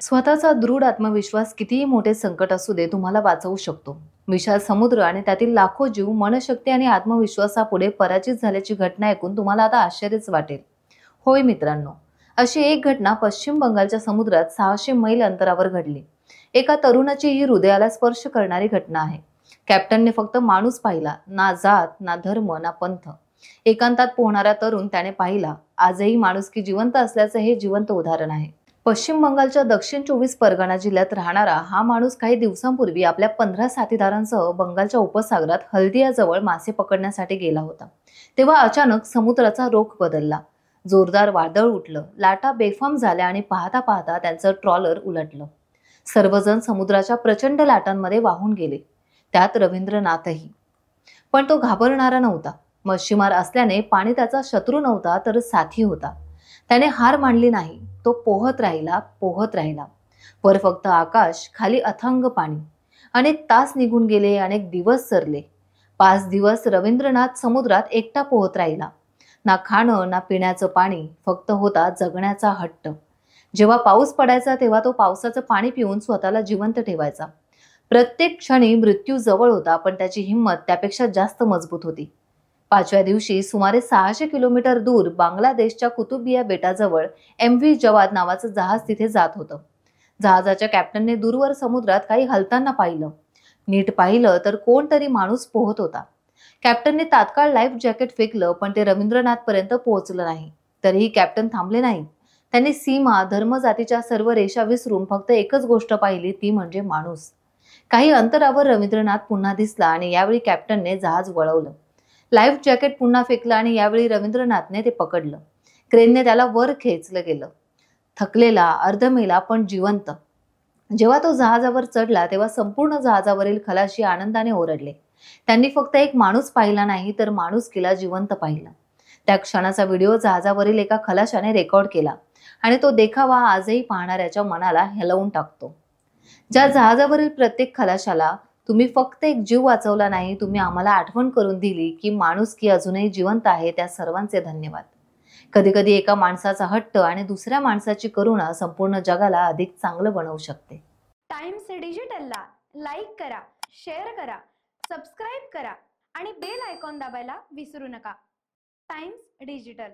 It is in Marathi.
स्वतःचा दृढ आत्मविश्वास कितीही मोठे संकट असू दे तुम्हाला वाचवू शकतो. विशाल समुद्र आणि त्यातील लाखो जीव मनशक्ती आणि आत्मविश्वासापुढे पराजित झाल्याची घटना ऐकून तुम्हाला आता आश्चर्यच वाटेल. होय मित्रांनो, अशी एक घटना पश्चिम बंगालच्या समुद्रात 600 मैल अंतरावर घडली. एका तरुणाची ही हृदयाला स्पर्श करणारी घटना आहे. कॅप्टनने फक्त माणूस पाहिला, ना जात, ना धर्म, ना पंथ. एकांतात पोहणारा तरुण त्याने पाहिला. आजही माणुसकी जिवंत असल्याचं हे जिवंत उदाहरण आहे. पश्चिम बंगालच्या दक्षिण 24 परगणा जिल्ह्यात राहणारा हा माणूस काही दिवसांपूर्वी आपल्या 15 साथीदारांसह बंगालच्या उपसागरात हल्दियाजवळ मासे पकडण्यासाठी गेला होता. तेव्हा अचानक समुद्राचा रोख बदलला. जोरदार वादळ उठलं, लाटा बेफाम झाल्या आणि पाहता पाहता त्यांचं ट्रॉलर उलटलं. सर्वजण समुद्राच्या प्रचंड लाटांमध्ये वाहून गेले, त्यात रवींद्रनाथही. पण तो घाबरणारा नव्हता. मच्छीमार असल्याने पाणी त्याचा शत्रू नव्हता तर साथी होता. त्याने हार मानली नाही. तो पोहत राहिला, पोहत राहिला. वर फक्त आकाश, खाली अथांग पाणी. अनेक तास निघून गेले, अनेक दिवस सरले. 5 दिवस रवींद्रनाथ समुद्रात एकटा पोहत राहिला. ना खाणं, ना पिण्याचं पाणी, फक्त होता जगण्याचा हट्ट. जेव्हा पाऊस पडायचा तेव्हा तो पावसाचं पाणी पिऊन स्वतःला जिवंत ठेवायचा. प्रत्येक क्षणी मृत्यू जवळ होता, पण त्याची हिंमत त्यापेक्षा जास्त मजबूत होती. 5व्या दिवशी सुमारे 600 किलोमीटर दूर बांगलादेशच्या कुतुबिया बेटाजवळ MV जवाद नावाचं जहाज तिथे जात होतं. जहाजाच्या कॅप्टनने दूरवर समुद्रात काही हलताना पाहिलं. नीट पाहिलं तर कोणतरी माणूस पोहत होता. कॅप्टनने तात्काळ लाईफ जॅकेट फेकलं, पण ते रवींद्रनाथ पर्यंत पोहोचलं नाही. तरीही कॅप्टन थांबले नाही. त्यांनी सीमा, धर्म, जातीच्या सर्व रेषा विसरून फक्त एकच गोष्ट पाहिली, ती म्हणजे माणूस. काही अंतरावर रवींद्रनाथ पुन्हा दिसला आणि यावेळी कॅप्टनने जहाज वळवलं. लाईफ जॅकेट पुन्हा फेकलं आणि यावेळी रवींद्रनाथने ते पकडलं. क्रेनने त्याला वर खेचलं गेलं. थकलेला, अर्धमेला पण जिवंत. जेव्हा तो जहाजावर चढला तेव्हा संपूर्ण जहाजावरील खलाशी आनंदाने ओरडले. त्यांनी फक्त एक माणूस पाहिला नाही तर माणुसकीला जिवंत पाहिलं. त्या क्षणाचा व्हिडिओ जहाजावरील एका खलाशाने रेकॉर्ड केला आणि तो देखावा आजही पाहणाऱ्याच्या मनाला हेलवून टाकतो. ज्या जहाजावरील प्रत्येक खलाशाला तुम्ही फक्त एक जीव वाचवला नाही, तुम्ही आम्हाला आठवण करून दिली की माणुसकी अजूनही जिवंत आहे, त्या सर्वांचे धन्यवाद. कधी कधी एका माणसाचा हट्ट आणि दुसऱ्या माणसाची करुणा संपूर्ण जगाला अधिक चांगलं बनवू शकते. टाइम्स डिजिटलला लाईक करा, शेअर करा, सबस्क्राईब करा आणि बेल आयकॉन दाबायला विसरू नका. Times digital.